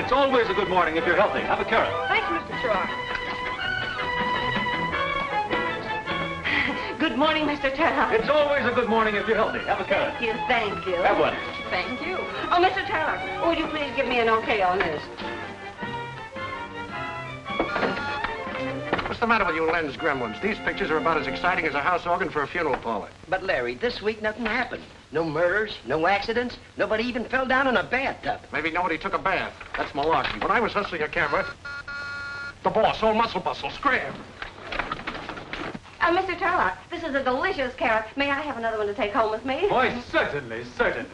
It's always a good morning if you're healthy. Have a carrot. Thanks, Mr. Turlock. Good morning, Mr. Turlock. It's always a good morning if you're healthy. Have a carrot. Thank you, thank you. Have one. Thank you. Oh, Mr. Turlock, would you please give me an okay on this? What's the matter with you lens gremlins? These pictures are about as exciting as a house organ for a funeral parlor. But, Larry, this week nothing happened. No murders, no accidents. Nobody even fell down in a bathtub. Maybe nobody took a bath. That's malarkey. When I was hustling a camera, the boss, old Muscle Bustle, scram. Mr. Turlock, this is a delicious carrot. May I have another one to take home with me? Why, certainly, certainly.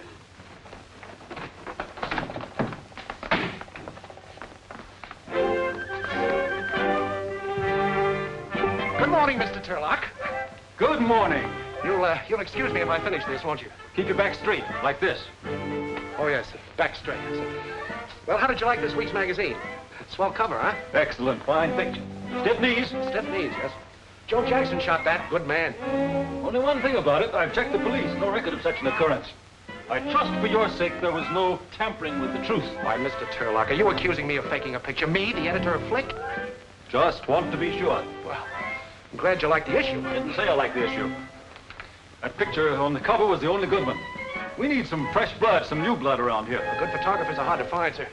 Good morning, Mr. Turlock. Good morning. You'll excuse me if I finish this, won't you? Keep your back straight, like this. Oh, yes, back straight. Well, how did you like this week's magazine? Swell cover, huh? Excellent, fine picture. Stiff knees. Stiff knees, yes. Joe Jackson shot that. Good man. Only one thing about it, I've checked the police. No record of such an occurrence. I trust for your sake there was no tampering with the truth. Why, Mr. Turlock, are you accusing me of faking a picture? Me, the editor of Flick? Just want to be sure. Well, I'm glad you like the issue. I didn't say I like the issue. That picture on the cover was the only good one. We need some fresh blood, some new blood around here. Good photographers are hard to find, sir.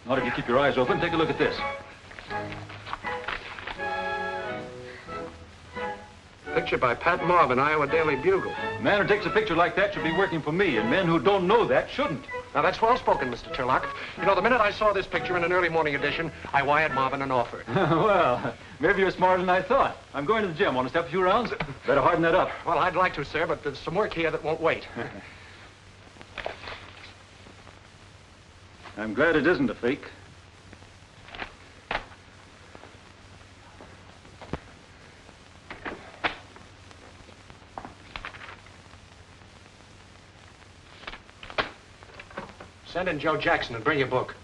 Not if you keep your eyes open. Take a look at this. Picture by Pat Marvin, Iowa Daily Bugle. A man who takes a picture like that should be working for me, and men who don't know that shouldn't. Now, that's well spoken, Mr. Turlock. You know, the minute I saw this picture in an early morning edition, I wired Marvin an offer. Well, maybe you're smarter than I thought. I'm going to the gym. Want to step a few rounds? Better harden that up. Well, I'd like to, sir, but there's some work here that won't wait. I'm glad it isn't a fake. Send in Joe Jackson and bring your book.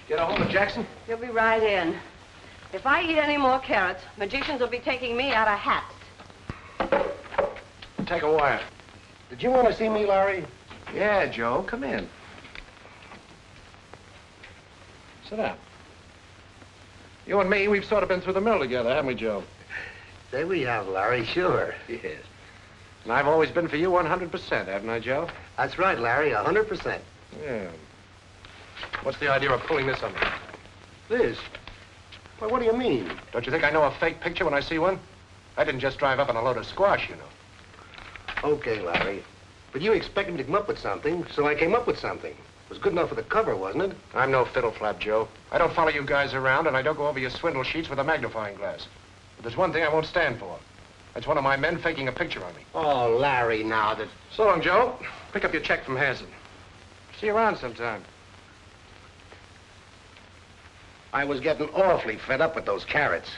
Get a hold of Jackson? You'll be right in. If I eat any more carrots, magicians will be taking me out of hats. Take a wire. Did you want to see me, Larry? Yeah, Joe, come in. Sit down. You and me, we've sort of been through the mill together, haven't we, Joe? Say we have, Larry, sure. Yes. And I've always been for you 100%, haven't I, Joe? That's right, Larry, 100%. Yeah. What's the idea of pulling this on me? This? Well, what do you mean? Don't you think I know a fake picture when I see one? I didn't just drive up on a load of squash, you know. Okay, Larry. But you expected me to come up with something, so I came up with something. It was good enough for the cover, wasn't it? I'm no fiddle flap, Joe. I don't follow you guys around, and I don't go over your swindle sheets with a magnifying glass. But there's one thing I won't stand for. That's one of my men faking a picture on me. Oh, Larry, now that... So long, Joe. Pick up your check from Hanson. See you around sometime. I was getting awfully fed up with those carrots.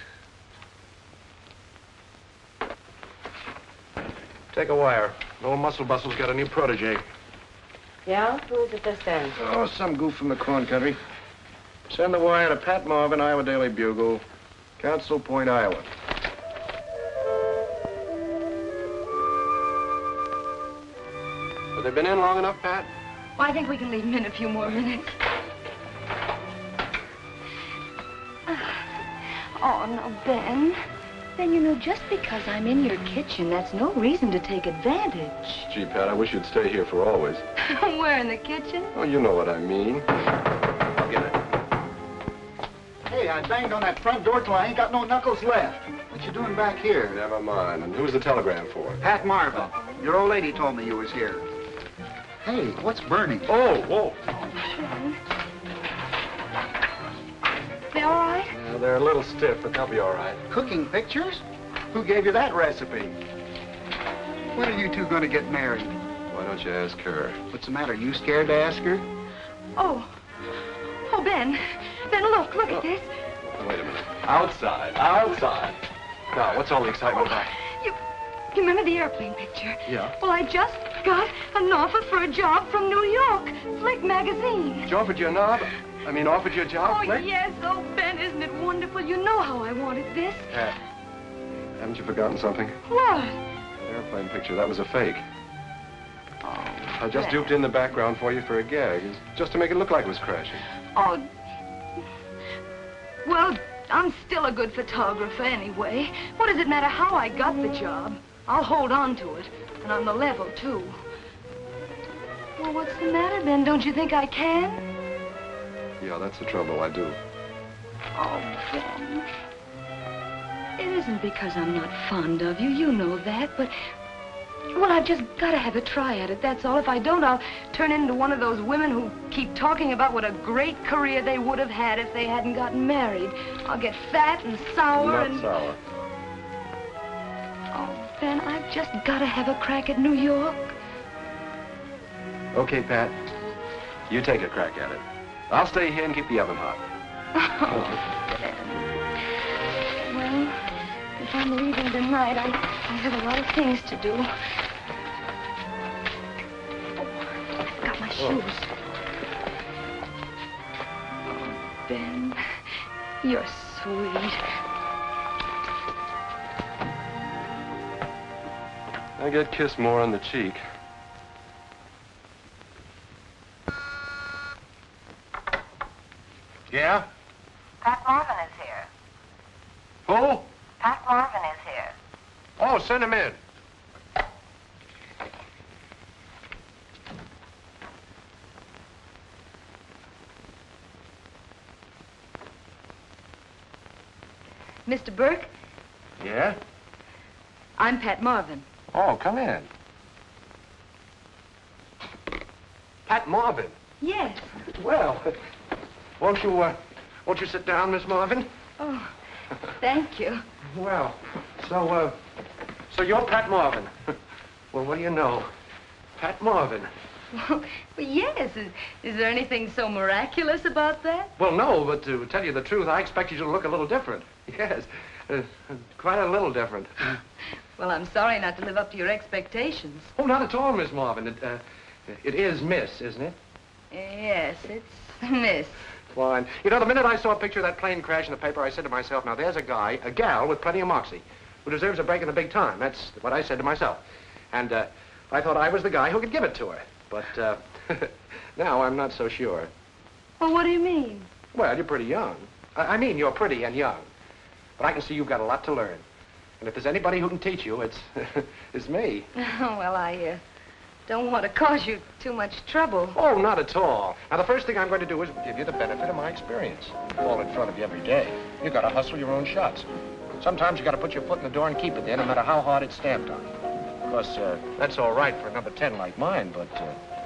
Take a wire. Old Muscle Bustle's got a new protege. Yeah? Who is it this end? Oh, some goof from the corn country. Send the wire to Pat Marvin, Iowa Daily Bugle, Council Point, Iowa. Have they been in long enough, Pat? Well, I think we can leave him in a few more minutes. Oh, no, Ben. Ben, you know, just because I'm in your kitchen, that's no reason to take advantage. Gee, Pat, I wish you'd stay here for always. Where, in the kitchen? Oh, you know what I mean. Get it. Hey, I banged on that front door till I ain't got no knuckles left. What you doing back here? Never mind. And who's the telegram for? Pat Marvin. Your old lady told me you was here. Hey, what's burning? Oh, whoa. They all right? Yeah, they're a little stiff, but they'll be all right. Cooking pictures? Who gave you that recipe? When are you two going to get married? Why don't you ask her? What's the matter? You scared to ask her? Oh. Oh, Ben. Ben, look at this. Wait a minute. Outside. Now, what's all the excitement about? You remember the airplane picture? Yeah. Well, I just got an offer for a job from New York. Flick magazine. She offered you a knob? I mean, offered you a job, Oh, Flick? yes. Oh, Ben, isn't it wonderful? You know how I wanted this. Pat, haven't you forgotten something? What? Airplane picture, that was a fake. Oh, I just Ben. duped in the background for you for a gag, just to make it look like it was crashing. Oh. Well, I'm still a good photographer anyway. What does it matter how I got the job? I'll hold on to it. And on the level, too. Well, what's the matter, Ben? Don't you think I can? Yeah, that's the trouble, I do. Oh, Ben. It isn't because I'm not fond of you. You know that, but... Well, I've just got to have a try at it, that's all. If I don't, I'll turn into one of those women who keep talking about what a great career they would have had if they hadn't gotten married. I'll get fat and sour Not and... sour. Oh, Ben, I've just got to have a crack at New York. Okay, Pat. You take a crack at it. I'll stay here and keep the oven hot. Oh, Ben. Well, if I'm leaving tonight, I have a lot of things to do. Oh, I've got my shoes. Oh, Ben, you're sweet. I get kissed more on the cheek. Yeah? Pat Marvin is here. Who? Pat Marvin is here. Oh, send him in. Mr. Burke, Yeah? I'm Pat Marvin. Oh, come in. Pat Marvin. Yes. Well, won't you sit down, Miss Marvin? Oh, thank you. Well, so you're Pat Marvin. Well, what do you know? Pat Marvin. Well, yes. Is there anything so miraculous about that? Well, no, but to tell you the truth, I expected you to look a little different. Yes, quite a little different. Well, I'm sorry not to live up to your expectations. Oh, not at all, Miss Marvin. It is Miss, isn't it? Yes, it's Miss. Fine. You know, the minute I saw a picture of that plane crash in the paper, I said to myself, now there's a gal with plenty of moxie, who deserves a break in the big time. That's what I said to myself. And I thought I was the guy who could give it to her. But now I'm not so sure. Well, what do you mean? Well, you're pretty young. I mean, you're pretty and young. But I can see you've got a lot to learn. And if there's anybody who can teach you, it's me. Oh, well, I don't want to cause you too much trouble. Oh, not at all. Now, the first thing I'm going to do is give you the benefit of my experience. Fall in front of you every day. You got to hustle your own shots. Sometimes you got to put your foot in the door and keep it there, no matter how hard it's stamped on. Of course, that's all right for a number 10 like mine, but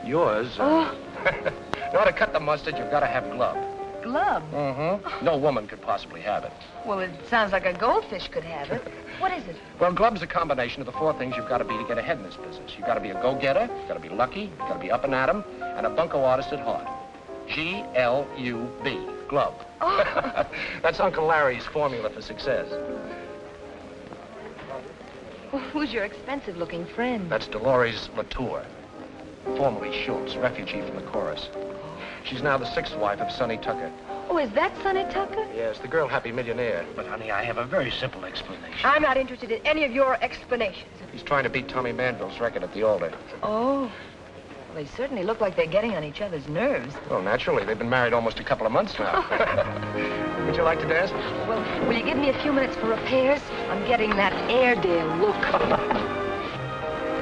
yours... Oh. In order to cut the mustard, you've got to have glove. Glove? Mm-hmm. No woman could possibly have it. Well, it sounds like a goldfish could have it. What is it? Well, glove's a combination of the 4 things you've got to be to get ahead in this business. You've got to be a go-getter, you've got to be lucky, you've got to be up and at 'em, and a bunco artist at heart. G-L-U-B, glove. Oh. That's Uncle Larry's formula for success. Well, who's your expensive-looking friend? That's Dolores Latour, formerly Schultz, refugee from the chorus. She's now the 6th wife of Sonny Tucker. Oh, is that Sonny Tucker? Yes, the girl happy millionaire. But, honey, I have a very simple explanation. I'm not interested in any of your explanations. He's trying to beat Tommy Manville's record at the altar. Oh. Well, they certainly look like they're getting on each other's nerves. Well, naturally. They've been married almost a couple of months now. Would you like to dance? Well, will you give me a few minutes for repairs? I'm getting that Airedale look.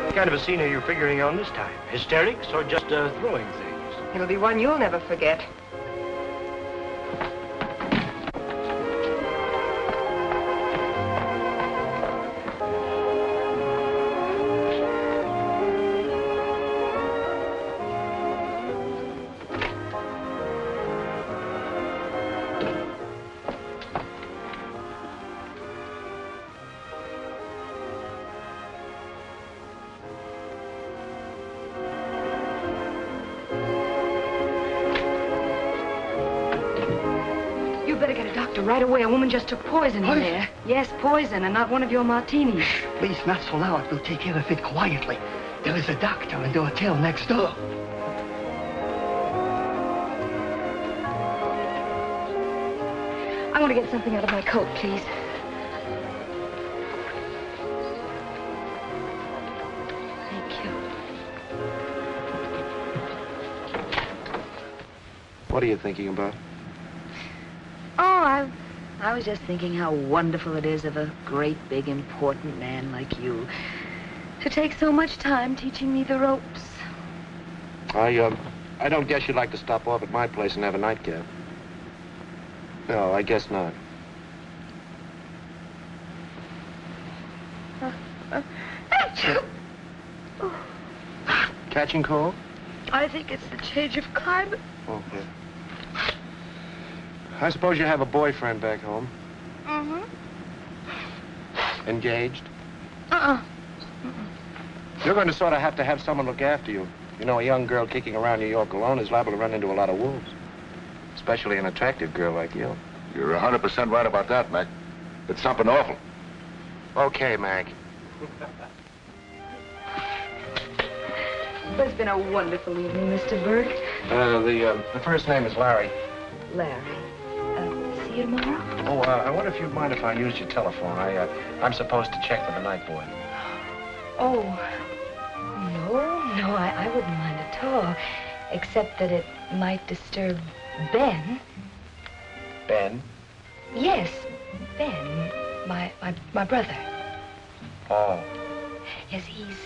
What kind of a scene are you figuring on this time? Hysterics or just throwing things? It'll be one you'll never forget. Right away, a woman just took poison in there. Yes, poison, and not one of your martinis. Please, not so loud. We'll take care of it quietly. There is a doctor in the hotel next door. I want to get something out of my coat, please. Thank you. What are you thinking about? Oh, I was just thinking how wonderful it is of a great, big, important man like you to take so much time teaching me the ropes. I don't guess you'd like to stop off at my place and have a nightcap. No, I guess not. Catching cold? I think it's the change of climate. Okay. I suppose you have a boyfriend back home. Mm-hmm. Engaged? Uh-uh. You're going to sort of have to have someone look after you. You know, a young girl kicking around New York alone is liable to run into a lot of wolves. Especially an attractive girl like you. You're 100% right about that, Mac. It's something awful. Okay, Mac. Well, it's been a wonderful evening, Mr. Burke. The first name is Larry. Larry. See you tomorrow? Oh, I wonder if you'd mind if I used your telephone. I'm supposed to check with the night boy. Oh, no, I wouldn't mind at all. Except that it might disturb Ben. Ben? Yes, Ben, my brother. Oh. Yes, he's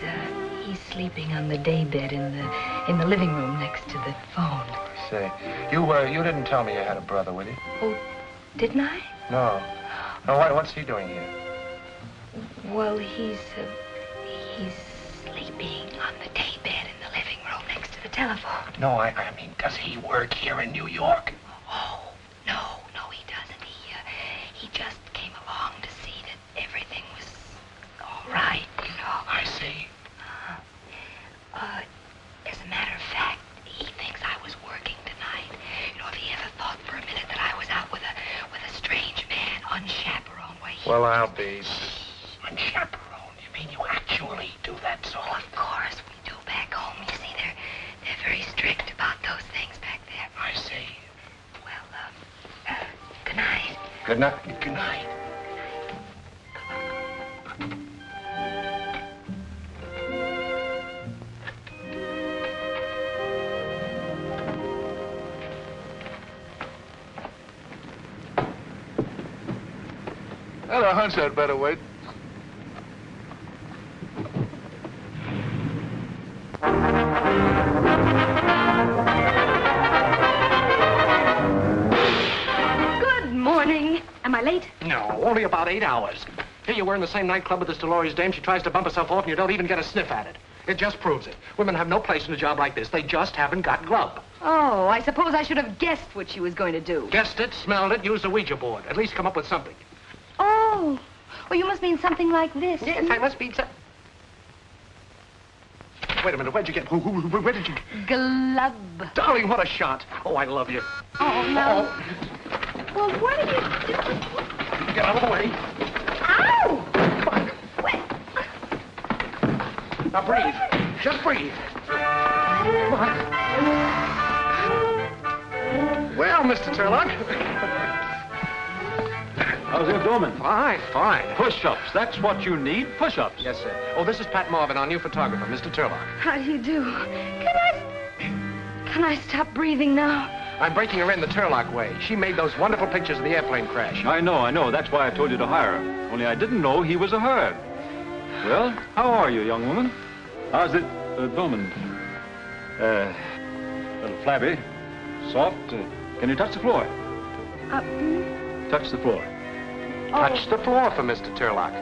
sleeping on the daybed in the living room next to the phone. Say, you didn't tell me you had a brother, with you? Oh, didn't I? No. No, what's he doing here? Well, he's sleeping on the daybed in the living room next to the telephone. No, I mean, does he work here in New York? Oh, no, he doesn't. He just came along to see that everything was all right, you know. I see. As a matter of fact, he thinks I was working tonight. You know, if he ever thought for a minute that I was out with a strange man, unchaperoned, why he... Well, I'll be... Unchaperoned? You mean you actually do that sort Well, of... of course we do back home. You see, they're very strict about those things back there. I see. Well, good night. Good night. Good night. Well, a hunch I'd better wait. Good morning. Am I late? No, only about 8 hours. Here you were in the same nightclub with this Dolores dame. She tries to bump herself off and you don't even get a sniff at it. It just proves it. Women have no place in a job like this. They just haven't got grub. Oh, I suppose I should have guessed what she was going to do. Guessed it, smelled it, used a Ouija board. At least come up with something. Oh, well, you must mean something like this. Yes, I must be... Wait a minute, where'd you get... Where did you... Glub. Darling, what a shot. Oh, I love you. Oh, no. Well, what are you doing? Get out of the way. Ow! Wait. Now breathe. Just breathe. Come on. Well, Mr. Turlock. How's it going? Fine. Push-ups. That's what you need, push-ups. Yes, sir. Oh, this is Pat Marvin, our new photographer, Mr. Turlock. How do you do? Can I stop breathing now? I'm breaking her in the Turlock way. She made those wonderful pictures of the airplane crash. I know. That's why I told you to hire her. Only I didn't know he was a her. Well, how are you, young woman? How's it, Bowman? A little flabby, soft. Can you touch the floor? Touch the floor. Touch the floor for Mr. Turlock.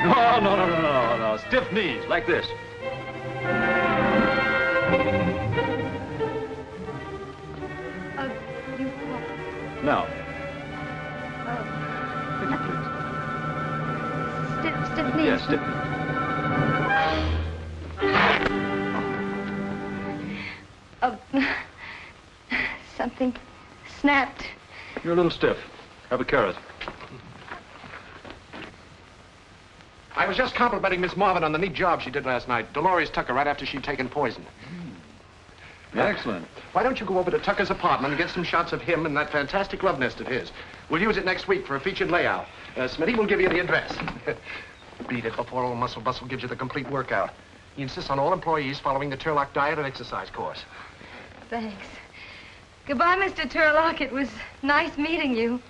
Well, No. Stiff knees, like this. you... Now. Could you please? Stiff knees. Yes, stiff knees. Something snapped. You're a little stiff. Have a carrot. I was just complimenting Miss Marvin on the neat job she did last night. Dolores Tucker, right after she'd taken poison. Excellent. Why don't you go over to Tucker's apartment and get some shots of him and that fantastic love nest of his? We'll use it next week for a featured layout. Smitty will give you the address. Beat it before old Muscle Bustle gives you the complete workout. He insists on all employees following the Turlock diet and exercise course. Thanks. Goodbye, Mr. Turlock. It was nice meeting you.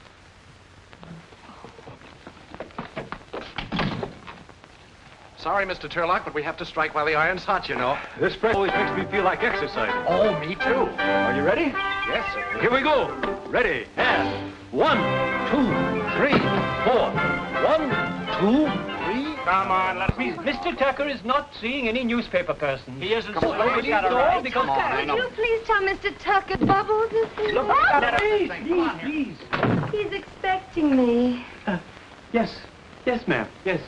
Sorry, Mr. Turlock, but we have to strike while the iron's hot, you know. This press always makes me feel like exercising. Oh, me too. Are you ready? Yes, sir. Here we go. Ready, and 1, 2, 3, 4. 1, 2, 3. Come on, let's be... Mr. Tucker is not seeing any newspaper person. He isn't Come on, supposed he's got a to right. because... Come on, I Could know. you please tell Mr. Tucker Bubbles is here? Look, Oh, please. he's expecting me. Yes, ma'am. Yes.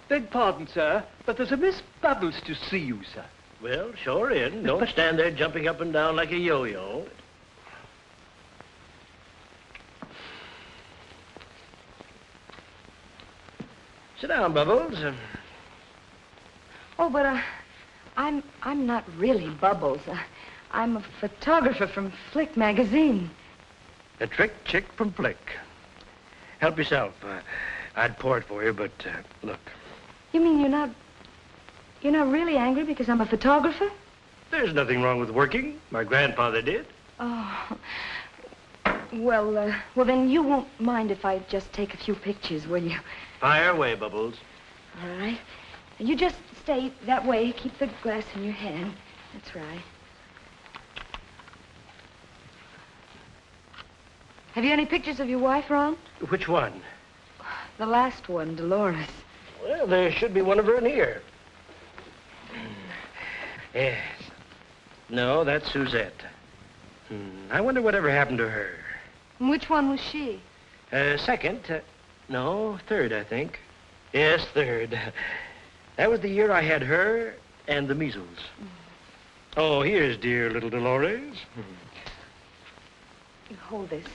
Beg pardon, sir, but there's a Miss Bubbles to see you, sir. Well, sure in. Don't stand there jumping up and down like a yo-yo. Sit down, Bubbles. Oh, but I'm not really Bubbles. I'm a photographer from Flick magazine. A trick chick from Flick. Help yourself. I'd pour it for you, but look. You mean you're not really angry because I'm a photographer? There's nothing wrong with working. My grandfather did. Oh. Well, then you won't mind if I just take a few pictures, will you? Fire away, Bubbles. All right. You just stay that way. Keep the glass in your hand. That's right. Have you any pictures of your wife, Ron? Which one? The last one, Dolores. Well, there should be one of her in here. Yes. No, that's Suzette. I wonder whatever happened to her. And which one was she? Second. No, third, I think. Yes, third. That was the year I had her and the measles. Oh, here's dear little Dolores. You hold this.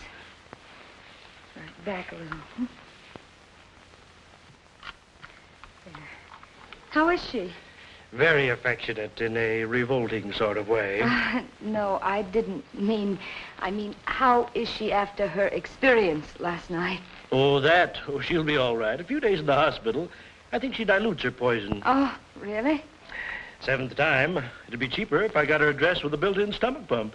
Right, back a little. There. How is she? Very affectionate in a revolting sort of way. No, I didn't mean... I mean, how is she after her experience last night? Oh, that? Oh, she'll be all right. A few days in the hospital. I think she dilutes her poison. Oh, really? 7th time. It'd be cheaper if I got her addressed with a built-in stomach pump.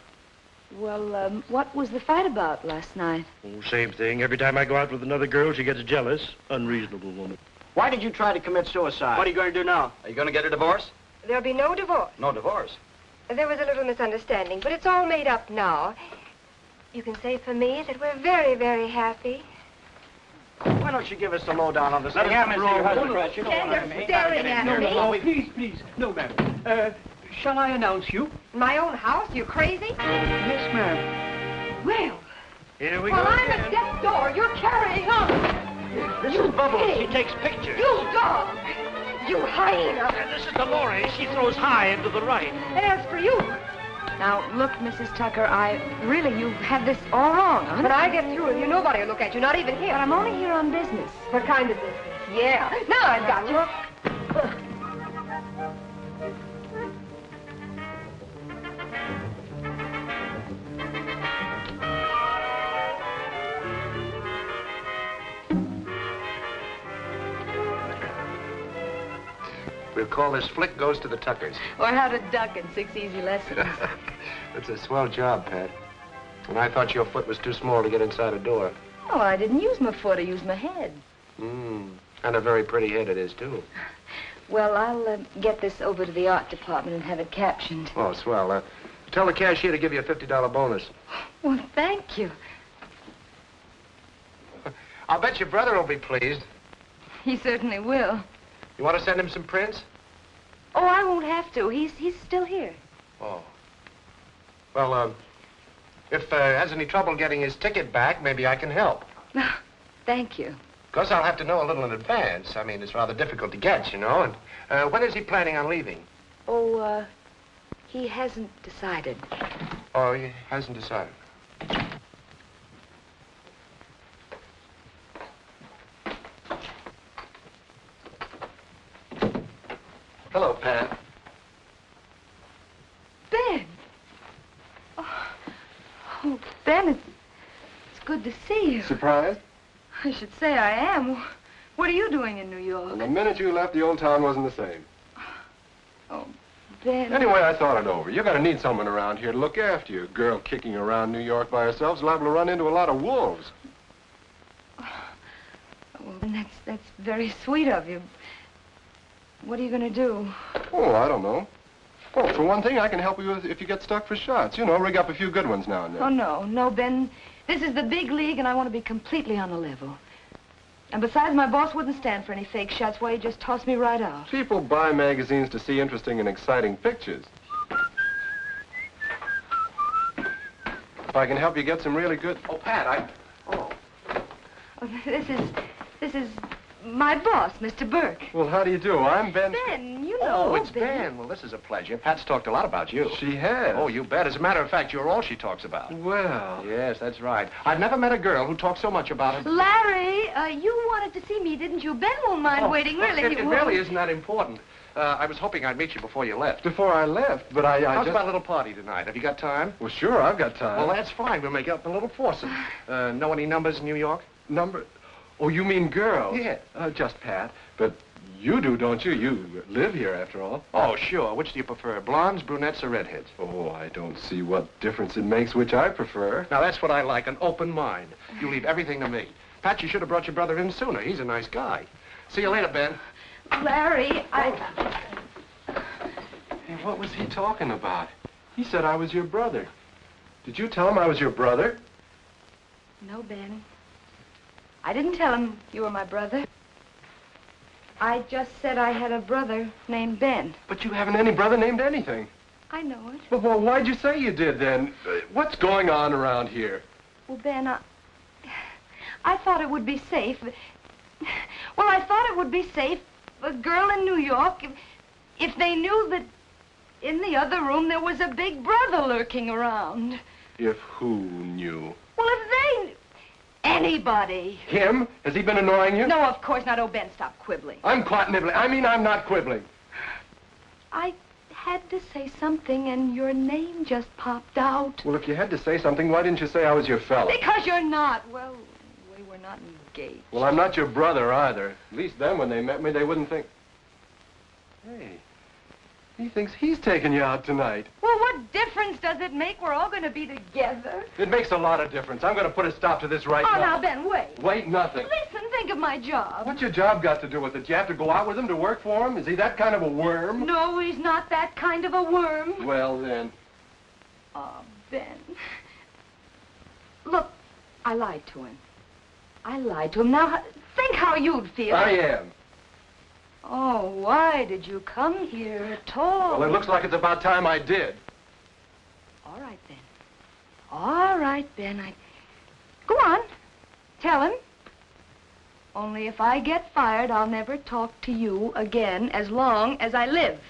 Well, what was the fight about last night? Oh, same thing. Every time I go out with another girl, she gets jealous. Unreasonable woman. Why did you try to commit suicide? What are you going to do now? Are you going to get a divorce? There'll be no divorce. No divorce. There was a little misunderstanding, but it's all made up now. You can say for me that we're very, very happy. Why don't you give us the lowdown on this? Let us see your husband. You know what I mean. Staring at me. No, please. No, ma'am. Shall I announce you? In my own house? You crazy? Yes, ma'am. Well, Here we while go I'm again. at death's door, you're carrying on. This You is Bubbles. pig. She takes pictures. You dog. You hyena. And this is Dolores. She throws high and to the right. As for you, Now, look, Mrs. Tucker, you have this all wrong, huh? when I get through with you, nobody will look at you, not even But here. I'm only here on business. What kind of business? Yeah. Now I've got you. We'll call this Flick Goes to the Tuckers. Or how to duck in 6 easy lessons. It's a swell job, Pat. And I thought your foot was too small to get inside a door. Oh, I didn't use my foot, I used my head. And a very pretty head it is, too. Well, I'll get this over to the art department and have it captioned. Oh, swell. Tell the cashier to give you a $50 bonus. Well, thank you. I'll bet your brother will be pleased. He certainly will. You want to send him some prints? Oh, I won't have to. He's still here. Oh. Well, if has any trouble getting his ticket back, maybe I can help. Thank you. Of course, I'll have to know a little in advance. I mean, it's rather difficult to get, you know. And when is he planning on leaving? Oh, he hasn't decided. Oh, he hasn't decided. Oh, Ben, it's good to see you. Surprised? I should say I am. What are you doing in New York? And the minute you left, the old town wasn't the same. Oh, Ben. Anyway, I thought it over. You're going to need someone around here to look after you. A girl kicking around New York by herself is liable to run into a lot of wolves. Well, that's very sweet of you. What are you going to do? Oh, I don't know. Well, for one thing, I can help you if you get stuck for shots. You know, rig up a few good ones now and then. Oh, no, Ben. This is the big league, and I want to be completely on the level. And besides, my boss wouldn't stand for any fake shots. Why, he'd just toss me right out. People buy magazines to see interesting and exciting pictures. If I can help you get some really good... Oh, Pat, Oh, this is my boss, Mr. Burke. Well, how do you do? I'm Ben... Ben, you know. Oh, it's Ben. Well, this is a pleasure. Pat's talked a lot about you. She has. Oh, you bet. As a matter of fact, you're all she talks about. Well... Yes, that's right. I've never met a girl who talks so much about it. Larry, you wanted to see me, didn't you? Ben won't mind waiting, really. It He won't. really isn't that important. I was hoping I'd meet you before you left. Before I left, but I How's just... about a little party tonight? Have you got time? Well, sure, I've got time. Well, that's fine. We'll make up a little foursome. Know any numbers in New York? Number... Oh, you mean girls? Yeah. Just Pat. But you do, don't you? You live here, after all. Oh, sure. Which do you prefer, blondes, brunettes, or redheads? Oh, I don't see what difference it makes which I prefer. Now, that's what I like, an open mind. You leave everything to me. Pat, you should have brought your brother in sooner. He's a nice guy. See you later, Ben. Larry, Hey, what was he talking about? He said I was your brother. Did you tell him I was your brother? No, Ben. I didn't tell him you were my brother. I just said I had a brother named Ben. But you haven't any brother named anything. I know it. Well, why'd you say you did, then? What's going on around here? Well, Ben, I thought it would be safe. Well, I thought it would be safe, a girl in New York, if they knew that in the other room there was a big brother lurking around. If who knew? Well, if they... Anybody. Him? Has he been annoying you? No, of course not. Oh, Ben, stop quibbling. I'm quite nibbling. I mean, I'm not quibbling. I had to say something, and your name just popped out. Well, if you had to say something, why didn't you say I was your fella? Because you're not. Well, we were not engaged. Well, I'm not your brother either. At least then, when they met me, they wouldn't think... Hey, he thinks he's taking you out tonight. Well, what difference does it make? We're all going to be together. It makes a lot of difference. I'm going to put a stop to this right Oh, now. now, Ben, wait. Wait, nothing. Listen, think of my job. What's your job got to do with it? You have to go out with him to work for him? Is he that kind of a worm? No, he's not that kind of a worm. Well, then. Oh, Ben. Look, I lied to him. I lied to him. Now, think how you'd feel. I am. Oh, why did you come here at all? Well, it looks like it's about time I did. All right, Ben. All right, Ben. Go on. Tell him. Only if I get fired, I'll never talk to you again as long as I live.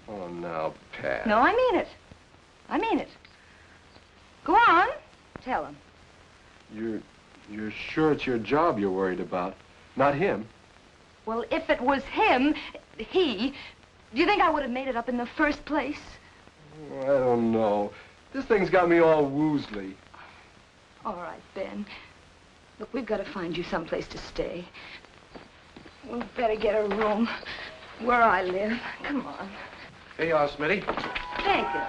Oh, now, Pat. No, I mean it. I mean it. Go on. Tell him. You're sure it's your job you're worried about, not him? Well, if it was him, do you think I would have made it up in the first place? Oh, I don't know. This thing's got me all woozly. All right, Ben. Look, we've got to find you someplace to stay. We'd better get a room where I live. Come on. Here you are, Smitty. Thank you.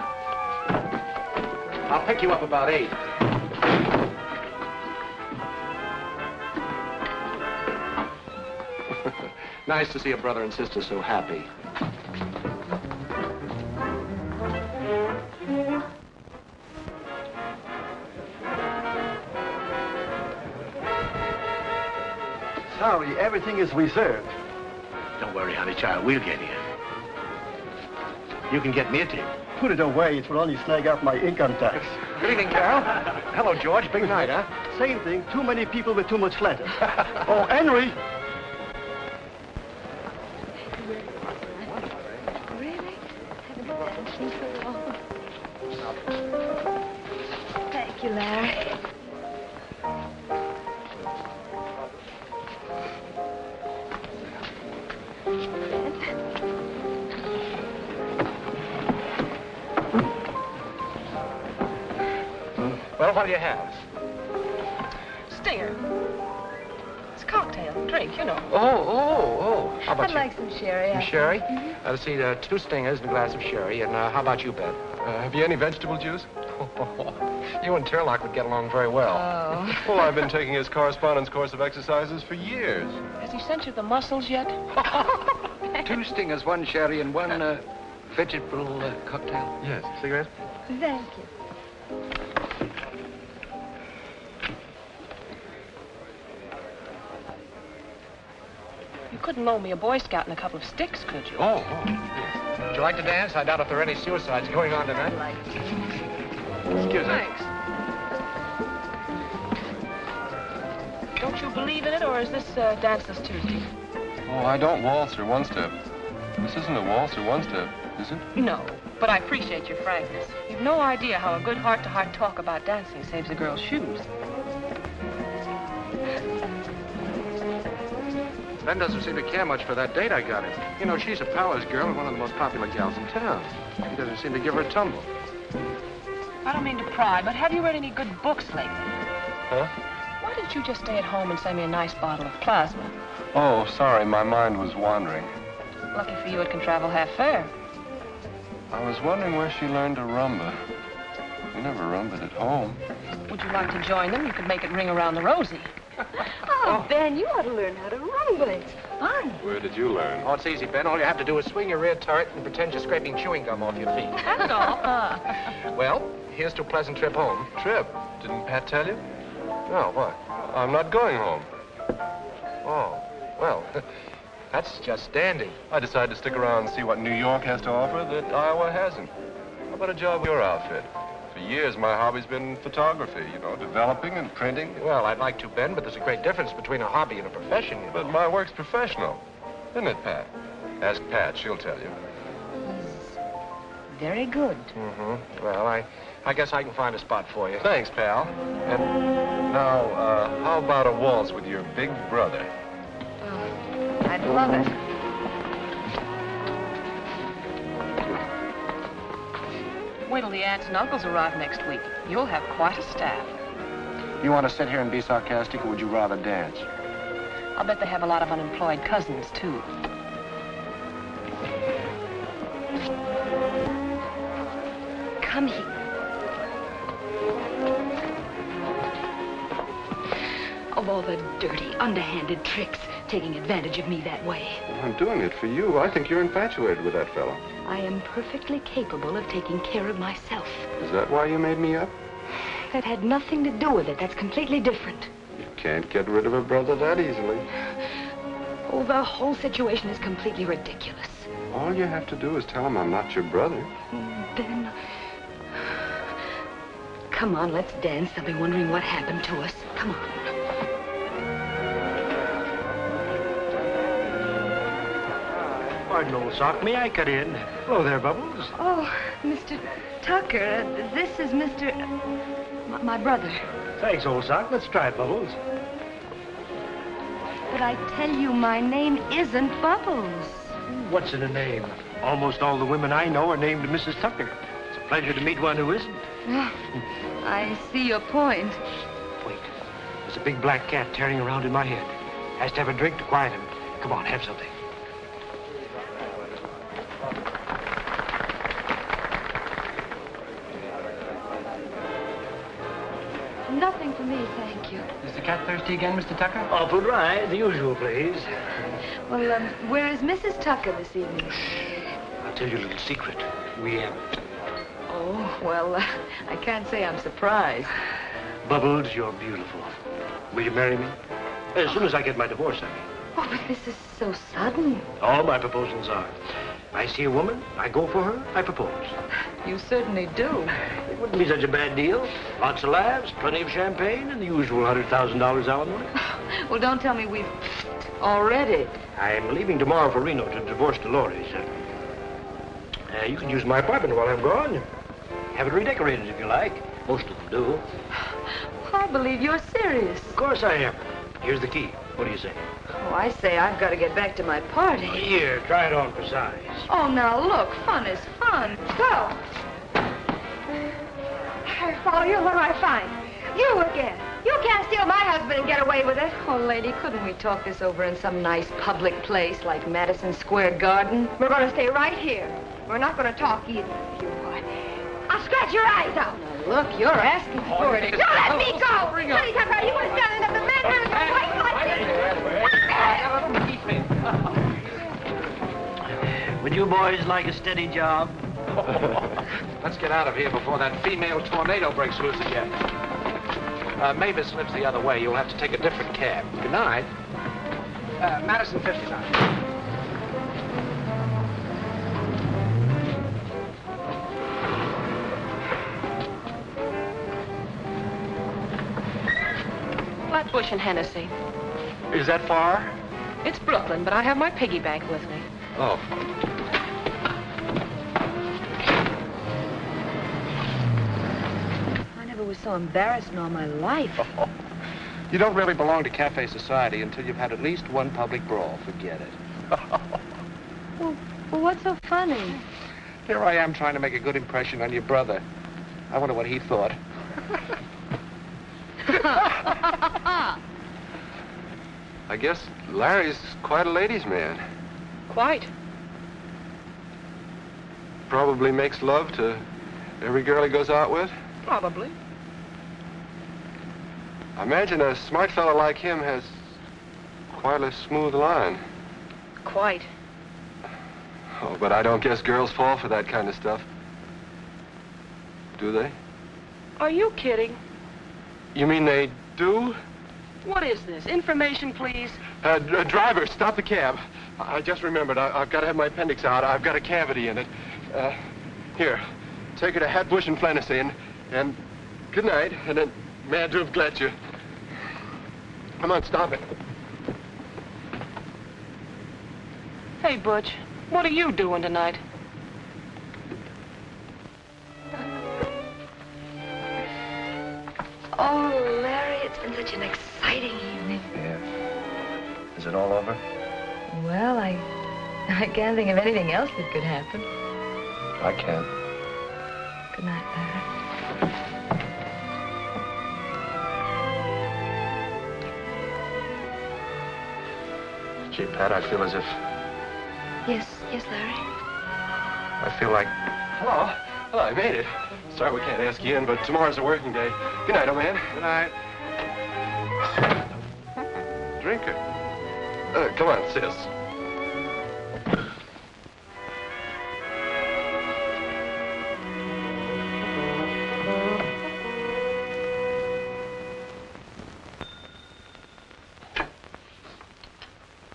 I'll pick you up about 8. Nice to see a brother and sister so happy. Sorry, everything is reserved. Don't worry, honey child. We'll get in. You can get me a tip. Put it away. It will only snag up my income tax. Good evening, Carol. Hello, George. Big night, huh? Same thing. Too many people with too much flatter. Oh, Henry. Really? Haven't danced so long. Thank you, Larry. Well, what do you have? Stinger. It's a cocktail, drink, you know. Oh. How about I'd you? like some sherry. Some sherry? Let's see, 2 Stingers and a glass of sherry. And how about you, Ben? Have you any vegetable juice? You and Turlock would get along very well. Oh. Well, I've been taking his correspondence course of exercises for years. Has he sent you the muscles yet? 2 Stingers, 1 sherry, and 1 vegetable cocktail. Yes. Cigarette? Thank you. You couldn't loan me a Boy Scout and a couple of sticks, could you? Oh. Would you like to dance? I doubt if there are any suicides going on tonight. Excuse me. Thanks. Don't you believe in it, or is this Danceless Tuesday? Oh, I don't waltz or one-step. This isn't a waltz or one-step, is it? No, but I appreciate your frankness. You've no idea how a good heart-to-heart talk about dancing saves a girl's shoes. Ben doesn't seem to care much for that date I got him. You know, she's a Powers girl and one of the most popular gals in town. He doesn't seem to give her a tumble. I don't mean to pry, but have you read any good books lately? Huh? Why didn't you just stay at home and send me a nice bottle of plasma? Oh, sorry, my mind was wandering. Lucky for you, it can travel half fare. I was wondering where she learned to rumba. We never rumbaed at home. Would you like to join them? You could make it ring around the rosy. Oh, Ben, you ought to learn how to rumble. It's fun. Where did you learn? Oh, it's easy, Ben. All you have to do is swing your rear turret and pretend you're scraping chewing gum off your feet. That's all. Well, here's to a pleasant trip home. Trip. Didn't Pat tell you? No, what? I'm not going home. Oh, well, that's just dandy. I decided to stick around and see what New York has to offer that Iowa hasn't. How about a job with your outfit? For years, my hobby's been photography, you know, developing and printing. Well, I'd like to, Ben, but there's a great difference between a hobby and a profession, you know. But my work's professional, isn't it, Pat? Ask Pat, she'll tell you. Very good. Mm-hmm. Well, I guess I can find a spot for you. Thanks, pal. And now, how about a waltz with your big brother? Oh, I'd love it. Wait till the aunts and uncles arrive next week. You'll have quite a staff. You want to sit here and be sarcastic, or would you rather dance? I'll bet they have a lot of unemployed cousins, too. Come here. Of all the dirty, underhanded tricks, taking advantage of me that way. Well, I'm doing it for you. I think you're infatuated with that fellow. I am perfectly capable of taking care of myself. Is that why you made me up? That had nothing to do with it. That's completely different. You can't get rid of a brother that easily. Oh, the whole situation is completely ridiculous. All you have to do is tell him I'm not your brother. Ben, come on, let's dance. They'll be wondering what happened to us. Come on. Pardon, old sock. May I cut in? Hello there, Bubbles. Oh, Mr. Tucker, this is Mr. My brother. Thanks, old sock. Let's try it, Bubbles. But I tell you, my name isn't Bubbles. What's in a name? Almost all the women I know are named Mrs. Tucker. It's a pleasure to meet one who isn't. I see your point. Wait. There's a big black cat tearing around in my head. Has to have a drink to quiet him. Come on, have something. Nothing for me, thank you. Is the cat thirsty again, Mr. Tucker? Awful dry. The usual, please. Well, where is Mrs. Tucker this evening? I'll tell you a little secret. Oh, well, I can't say I'm surprised. Bubbles, you're beautiful. Will you marry me? As soon as I get my divorce, I mean. Oh, but this is so sudden. All my proposals are. I see a woman, I go for her, I propose. You certainly do. It wouldn't be such a bad deal. Lots of laughs, plenty of champagne, and the usual $100,000 alimony. Well, don't tell me we've already. I'm leaving tomorrow for Reno to divorce Dolores. You can use my apartment while I'm gone. Have it redecorated if you like. Most of them do. I believe you're serious. Of course I am. Here's the key. What do you say? Oh, I say I've got to get back to my party. Here, try it on for size. Oh, now look, fun is fun. Go. I follow you, what do I find? You again. You can't steal my husband and get away with it. Oh, lady, couldn't we talk this over in some nice public place like Madison Square Garden? We're going to stay right here. We're not going to talk either. You what? I'll scratch your eyes out. Now, look, you're asking for it. Don't let me go! Sonny Tucker, you were standing up the man here with a white light. Would you boys like a steady job? Let's get out of here before that female tornado breaks loose again. Mavis lives the other way. You'll have to take a different cab. Good night. Madison 59. Flatbush and Hennessy. Is that far? It's Brooklyn, but I have my piggy bank with me. Oh. I never was so embarrassed in all my life. You don't really belong to cafe society until you've had at least one public brawl. Forget it. Well, what's so funny? Here I am trying to make a good impression on your brother. I wonder what he thought. I guess Larry's quite a ladies' man. Quite. Probably makes love to every girl he goes out with. Probably. I imagine a smart fellow like him has quite a smooth line. Quite. Oh, but I don't guess girls fall for that kind of stuff. Do they? Are you kidding? You mean they do? What is this? Information, please. Driver, stop the cab. I just remembered. I've got to have my appendix out. I've got a cavity in it. Here, take her to Hatbush and Flenessy, and good night, and then mad to have let you. Come on, stop it. Hey, Butch, what are you doing tonight? Oh, Larry, it's been such an exciting evening. Yeah. Is it all over? Well, I can't think of anything else that could happen. I can. Good night, Larry. Gee, Pat, I feel as if... Yes, Larry. I feel like... Hello. Hello, I made it. Sorry we can't ask you in, but tomorrow's a working day. Good night, old man. Good night. Drinker. Come on, sis.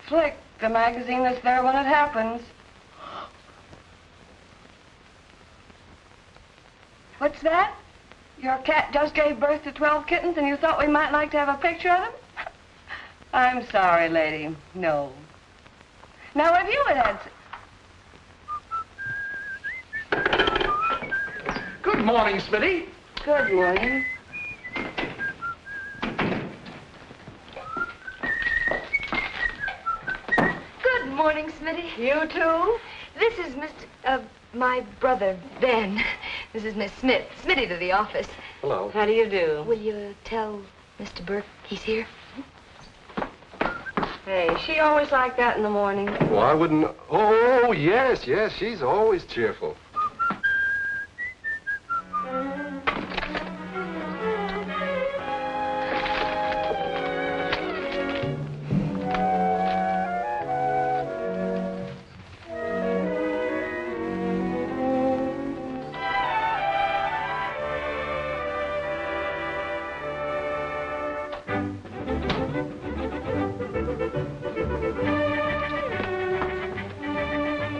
Flick, the magazine that's there when it happens. What's that? Your cat just gave birth to 12 kittens and you thought we might like to have a picture of them? I'm sorry, lady. No. Now, if you had Good morning, Smitty. Good morning. Good morning, Smitty. You too? This is my brother, Ben. This is Miss Smith. Smitty to the office. Hello. How do you do? Will you tell Mr. Burke he's here? Hey, she always like that in the morning. Well, I wouldn't... Oh, yes, she's always cheerful.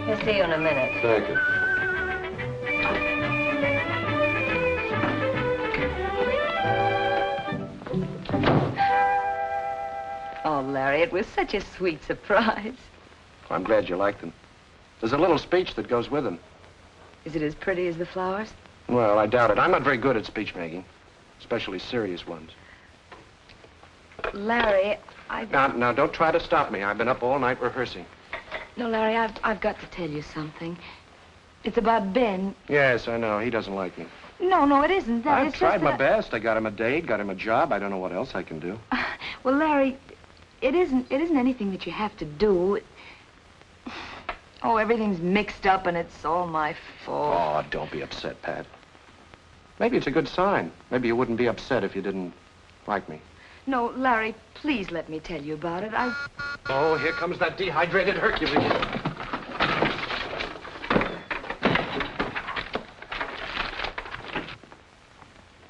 We'll see you in a minute. Thank you. Oh, Larry, it was such a sweet surprise. I'm glad you liked them. There's a little speech that goes with them. Is it as pretty as the flowers? Well, I doubt it. I'm not very good at speech making, especially serious ones. Larry, Now, don't try to stop me. I've been up all night rehearsing. No, Larry, I've got to tell you something. It's about Ben. Yes, I know. He doesn't like me. No, it isn't that. I've It's tried just my that best. I got him a date, got him a job. I don't know what else I can do. Well, Larry, it isn't anything that you have to do. Oh, everything's mixed up and it's all my fault. Oh, don't be upset, Pat. Maybe it's a good sign. Maybe you wouldn't be upset if you didn't like me. No, Larry, please let me tell you about it. Oh, here comes that dehydrated Hercules.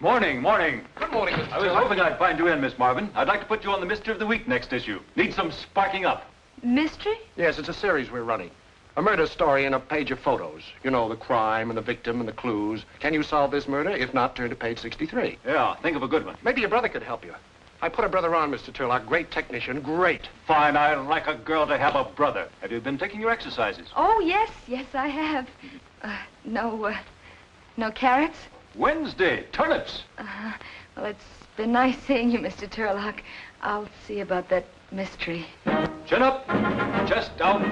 Morning, morning. Good morning, Mr. I was hoping I'd find you in, Miss Marvin. I'd like to put you on the Mystery of the Week next issue. Need some sparking up. Mystery? Yes, it's a series we're running. A murder story and a page of photos. You know, the crime and the victim and the clues. Can you solve this murder? If not, turn to page 63. Yeah, think of a good one. Maybe your brother could help you. I put a brother on, Mr. Turlock. Great technician, great. Fine, I like a girl to have a brother. Have you been taking your exercises? Oh, yes, I have. No carrots? Wednesday, turnips. Well, it's been nice seeing you, Mr. Turlock. I'll see about that mystery. Chin up, chest out.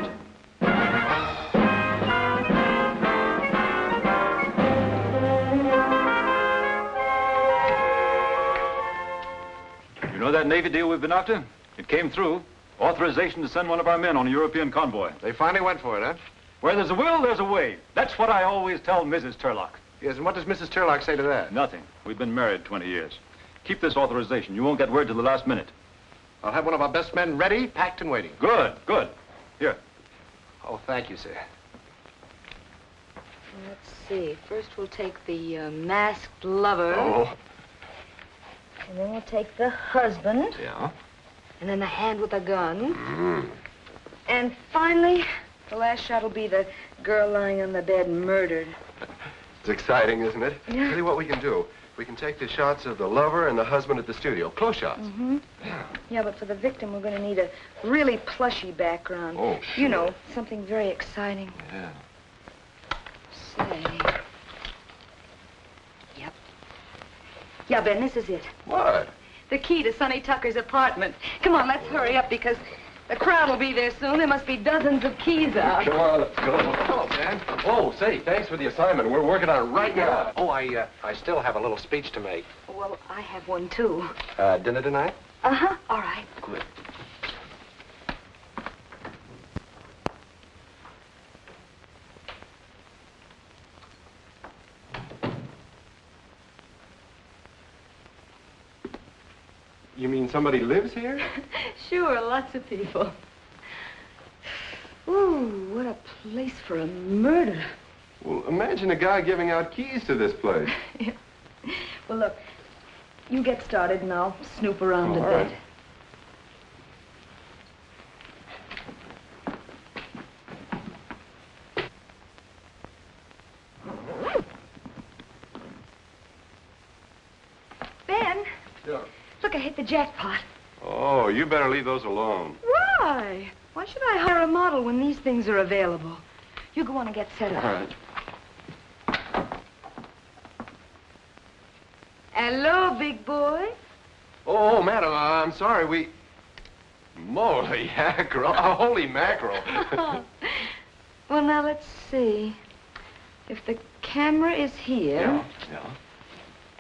You know that Navy deal we've been after? It came through. Authorization to send one of our men on a European convoy. They finally went for it, huh? Where there's a will, there's a way. That's what I always tell Mrs. Turlock. Yes, and what does Mrs. Turlock say to that? Nothing. We've been married 20 years. Keep this authorization. You won't get word till the last minute. I'll have one of our best men ready, packed and waiting. Good, good. Here. Oh, thank you, sir. Let's see. First we'll take the masked lover. Oh. And then we'll take the husband. Yeah? And then the hand with the gun. Mm. And finally, the last shot will be the girl lying on the bed murdered. It's exciting, isn't it? Yeah. Tell you what we can do. We can take the shots of the lover and the husband at the studio. Close shots. Mm-hmm. Yeah, but for the victim, we're going to need a really plushy background. Oh, sure. You know, something very exciting. Yeah. Say. Yep. Yeah, Ben, this is it. What? The key to Sonny Tucker's apartment. Come on, let's hurry up because the crowd will be there soon. There must be dozens of keys out. Come on, let's go. Hello, Dan. Oh, say, thanks for the assignment. We're working on it right now. Oh, I still have a little speech to make. Well, I have one, too. Dinner tonight? Uh-huh. All right. Good. You mean somebody lives here? Sure, lots of people. Ooh, what a place for a murder. Well, imagine a guy giving out keys to this place. Yeah. Well, look, you get started and I'll snoop around a All bit. right. Ben, Yeah. look, I hit the jackpot. Oh, you better leave those alone. Why? Why should I hire a model when these things are available? You go on and get set up. All right. Hello, big boy. Oh, madam, I'm sorry, Moly mackerel. Holy mackerel. Well, now, let's see. If the camera is here... Yeah.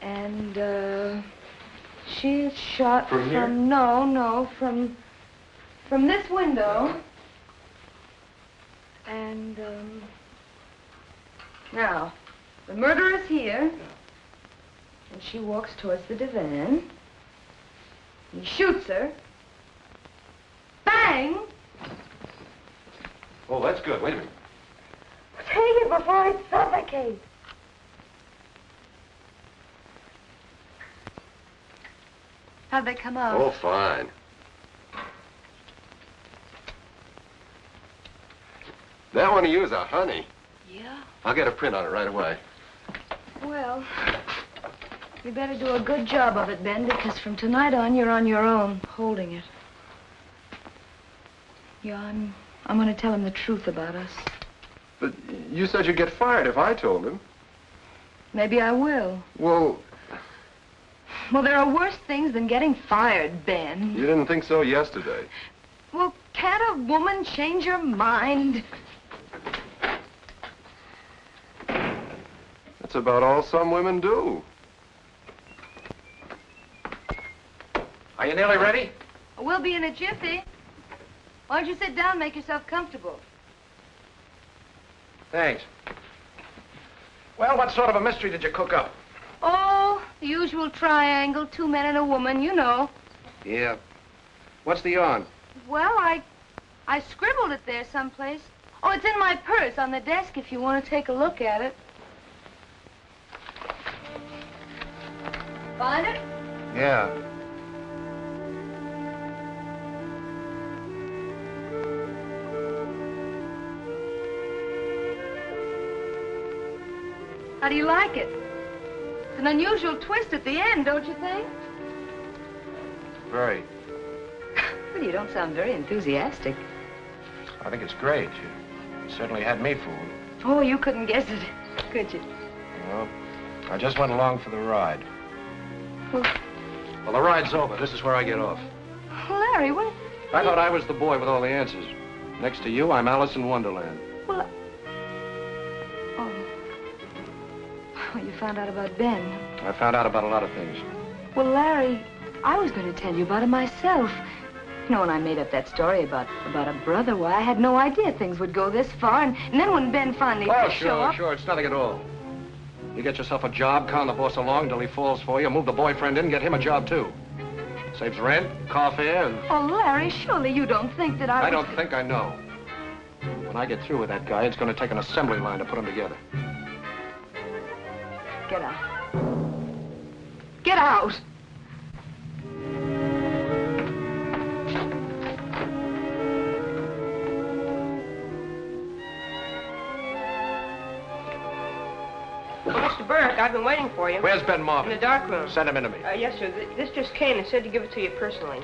And, she is shot From here? No, from this window. And, now, the murderer's here. And she walks towards the divan. He shoots her. Bang! Oh, that's good. Wait a minute. Take it before I suffocate. How'd they come out? Oh, fine. That one of you is a honey. Yeah? I'll get a print on it right away. Well, you better do a good job of it, Ben, because from tonight on, you're on your own, holding it. Yeah, I'm going to tell him the truth about us. But you said you'd get fired if I told him. Maybe I will. Well, Well, there are worse things than getting fired, Ben. you didn't think so yesterday. Well, can't a woman change her mind? That's about all some women do. Are you nearly ready? We'll be in a jiffy. Why don't you sit down and make yourself comfortable? Thanks. Well, what sort of a mystery did you cook up? Oh, the usual triangle, 2 men and a woman, you know. Yeah. What's the yarn? Well, I scribbled it there someplace. Oh, it's in my purse on the desk if you want to take a look at it. Find it? Yeah. How do you like it? It's an unusual twist at the end, don't you think? Very. Well, you don't sound very enthusiastic. I think it's great. You certainly had me fooled. Oh, you couldn't guess it, could you? No. I just went along for the ride. Well, Well, the ride's over. This is where I get off. Larry, what? I thought I was the boy with all the answers. Next to you, I'm Alice in Wonderland. Well, oh. Oh, you found out about Ben. I found out about a lot of things. Well, Larry, I was going to tell you about it myself. You know, when I made up that story about a brother, why, I had no idea things would go this far. And then when Ben finally Oh, did show up... sure. It's nothing at all. You get yourself a job, con the boss along till he falls for you, move the boyfriend in, get him a job, too. Saves rent, car fare, and... Oh, Larry, surely you don't think that I don't think I know. When I get through with that guy, it's going to take an assembly line to put him together. Get out. Get out! Well, Mr. Burke, I've been waiting for you. Where's Ben In Marvin? the dark room. Send him into me. Yes, sir. This just came and said to give it to you personally.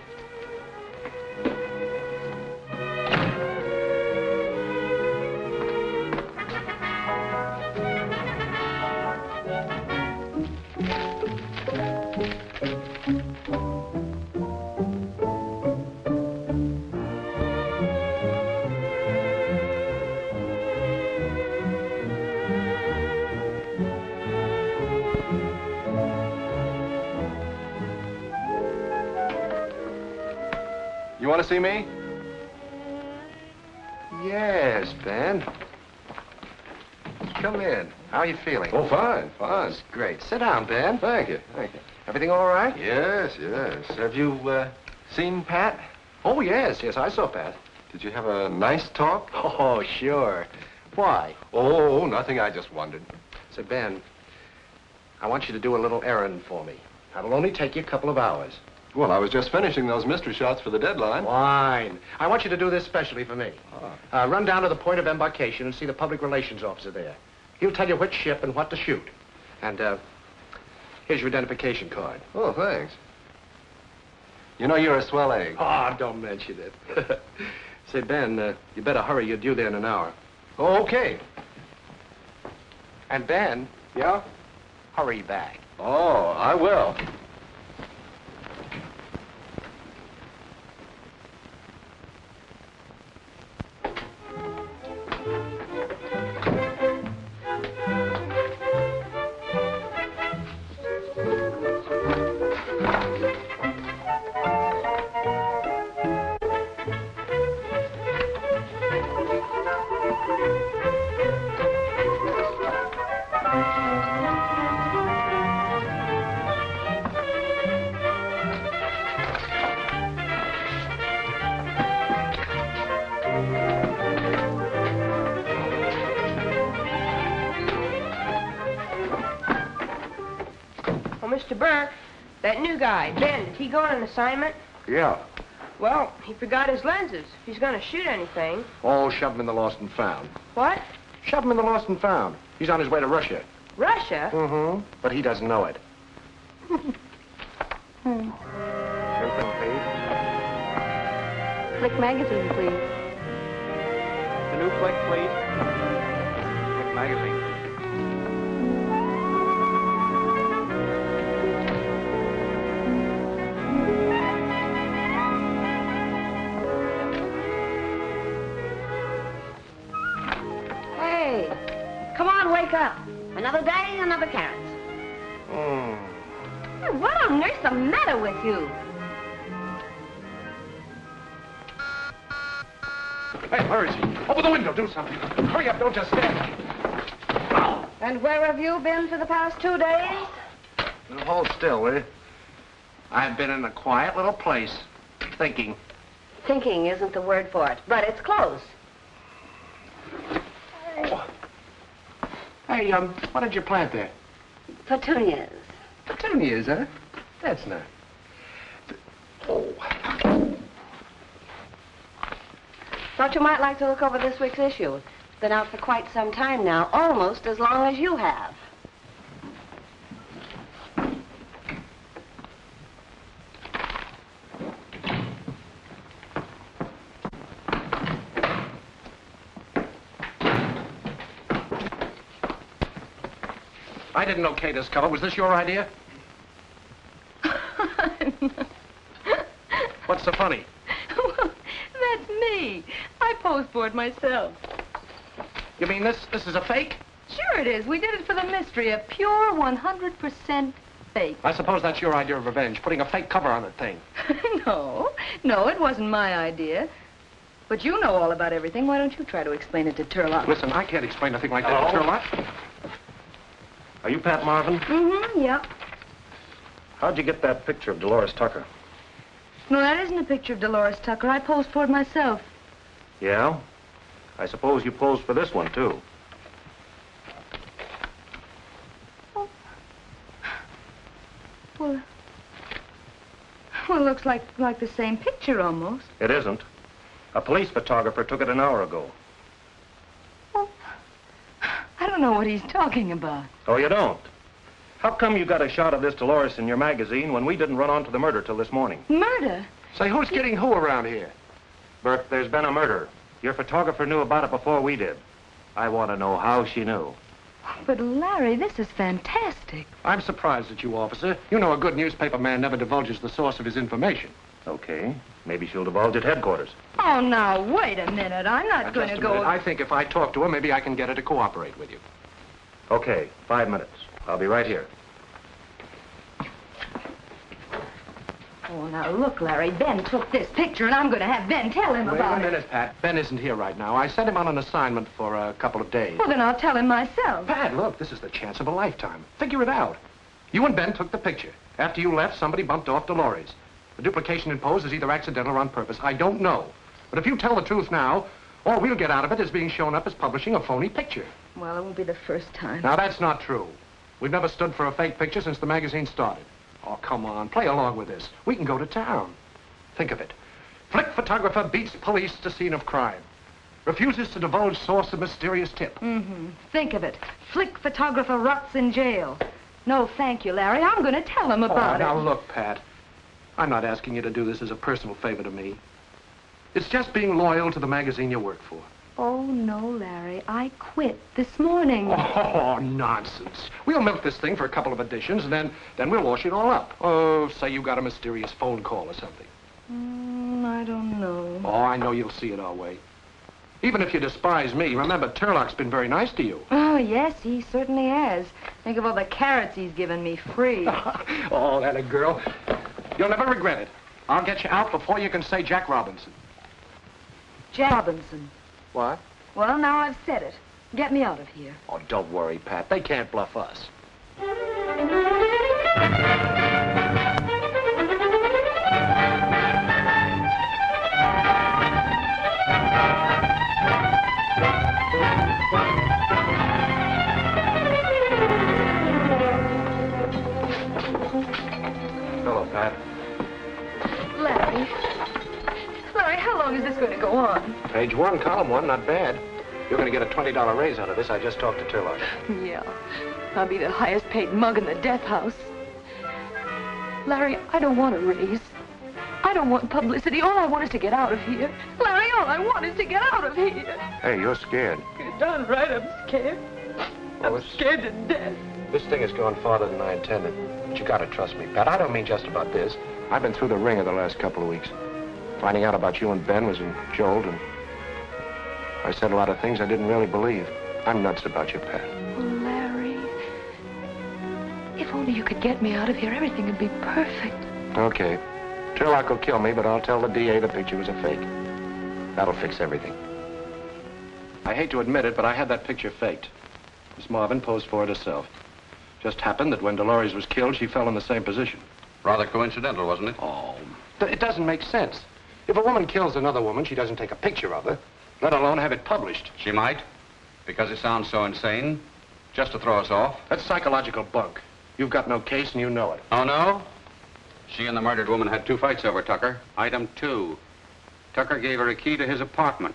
You want to see me? Yes, Ben. Come in. How are you feeling? Oh, fine. That's great. Sit down, Ben. Thank you. Everything all right? Yes. Have you, seen Pat? Oh, yes, I saw Pat. Did you have a nice talk? Oh, sure. Why? Oh, nothing. I just wondered. Say, Ben, I want you to do a little errand for me. That'll only take you a couple of hours. Well, I was just finishing those mystery shots for the deadline. Fine. I want you to do this specially for me. Run down to the point of embarkation and see the public relations officer there. He'll tell you which ship and what to shoot. And, here's your identification card. Oh, thanks. You know, you're a swell egg. Oh, don't mention it. Say, Ben, you better hurry. You're due there in an hour. Oh, okay. And, Ben. Yeah? Hurry back. Oh, I will. Mr. Burke, that new guy, Ben, did he go on an assignment? Yeah. Well, he forgot his lenses. If he's going to shoot anything. Oh, shove him in the lost and found. What? Shove him in the lost and found. He's on his way to Russia. Russia? Mm-hmm. But he doesn't know it. Flick magazine, please. The new flick, please. Flick magazine. Hey, come on, wake up. I Another day, another carrot. What on earth's the matter with you? Hey, where is he? Open the window, do something. Hurry up, don't just stand. And where have you been for the past 2 days? Now, hold still, will you? I've been in a quiet little place, thinking. Thinking isn't the word for it, but it's close. Hey, what did you plant there? Petunias. Petunias, huh? That's nice. Oh. Thought you might like to look over this week's issue. It's been out for quite some time now, almost as long as you have. I didn't okay this cover. Was this your idea? What's so funny? Well, that's me. I posed for it myself. You mean this is a fake? Sure it is. We did it for the mystery. A pure 100% fake. I suppose that's your idea of revenge, putting a fake cover on the thing. No, it wasn't my idea. But you know all about everything. Why don't you try to explain it to Turlock? Listen, I can't explain a thing like that to Turlock. Are you Pat Marvin? Mm-hmm, yep. How'd you get that picture of Dolores Tucker? No, that isn't a picture of Dolores Tucker. I posed for it myself. Yeah? I suppose you posed for this one, too. Oh. Well, it looks like the same picture, almost. It isn't. A police photographer took it an hour ago. I don't know what he's talking about. Oh, you don't? How come you got a shot of this Dolores in your magazine when we didn't run onto the murder till this morning? Murder? Say, who's getting who around here? Bert, there's been a murder. Your photographer knew about it before we did. I want to know how she knew. But, Larry, this is fantastic. I'm surprised at you, officer. You know a good newspaper man never divulges the source of his information. Okay. Maybe she'll divulge at headquarters. Oh, now, wait a minute. I'm not going to go... I think if I talk to her, maybe I can get her to cooperate with you. Okay, 5 minutes. I'll be right here. Oh, now, look, Larry. Ben took this picture, and I'm going to have Ben tell him about it. Wait a minute, Pat. Ben isn't here right now. I sent him on an assignment for a couple of days. Well, then I'll tell him myself. Pat, look, this is the chance of a lifetime. Figure it out. You and Ben took the picture. After you left, somebody bumped off Dolores. The duplication in pose is either accidental or on purpose. I don't know. But if you tell the truth now, all we'll get out of it is being shown up as publishing a phony picture. Well, it won't be the first time. Now, that's not true. We've never stood for a fake picture since the magazine started. Oh, come on. Play along with this. We can go to town. Think of it. Flick photographer beats police to scene of crime. Refuses to divulge source of mysterious tip. Mm-hmm. Think of it. Flick photographer rots in jail. No, thank you, Larry. I'm going to tell him about it. Now, look, Pat. I'm not asking you to do this as a personal favor to me. It's just being loyal to the magazine you work for. Oh, no, Larry. I quit this morning. Oh, nonsense. We'll milk this thing for a couple of editions, and then we'll wash it all up. Oh, say you got a mysterious phone call or something. I don't know. Oh, I know you'll see it our way. Even if you despise me, remember, Turlock's been very nice to you. Oh, yes, he certainly has. Think of all the carrots he's given me free. Oh, that a girl. You'll never regret it. I'll get you out before you can say Jack Robinson. Jack Robinson. What? Well, now I've said it. Get me out of here. Oh, don't worry, Pat. They can't bluff us. Hello, Pat. Larry. Larry, how long is this going to go on? Page 1, column 1, not bad. You're going to get a $20 raise out of this. I just talked to Turlock. Yeah. I'll be the highest paid mug in the death house. Larry, I don't want a raise. I don't want publicity. All I want is to get out of here. Larry, all I want is to get out of here. Hey, you're scared. You're darn right I'm scared. I'm scared to death. This thing has gone farther than I intended. But you gotta trust me, Pat. I don't mean just about this. I've been through the ringer the last couple of weeks. Finding out about you and Ben was a jolt, and I said a lot of things I didn't really believe. I'm nuts about you, Pat. Oh, Larry, only you could get me out of here, everything would be perfect. Okay. Turlock will kill me, but I'll tell the DA the picture was a fake. That'll fix everything. I hate to admit it, but I had that picture faked. Miss Marvin posed for it herself. Just happened that when Dolores was killed, she fell in the same position. Rather coincidental, wasn't it? Oh, it doesn't make sense. If a woman kills another woman, she doesn't take a picture of her, let alone have it published. She might, because it sounds so insane, just to throw us off. That's psychological bunk. You've got no case and you know it. Oh, no? She and the murdered woman had 2 fights over Tucker. Item 2. Tucker gave her a key to his apartment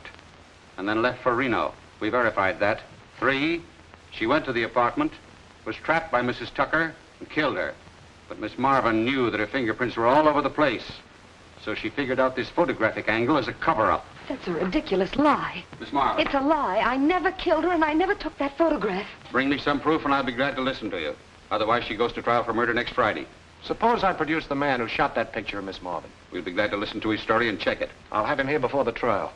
and then left for Reno. We verified that. 3, she went to the apartment, was trapped by Mrs. Tucker, and killed her. But Miss Marvin knew that her fingerprints were all over the place. So she figured out this photographic angle as a cover-up. That's a ridiculous lie. Miss Marvin. It's a lie. I never killed her, and I never took that photograph. Bring me some proof, and I'll be glad to listen to you. Otherwise, she goes to trial for murder next Friday. Suppose I produce the man who shot that picture of Miss Marvin. We'll be glad to listen to his story and check it. I'll have him here before the trial.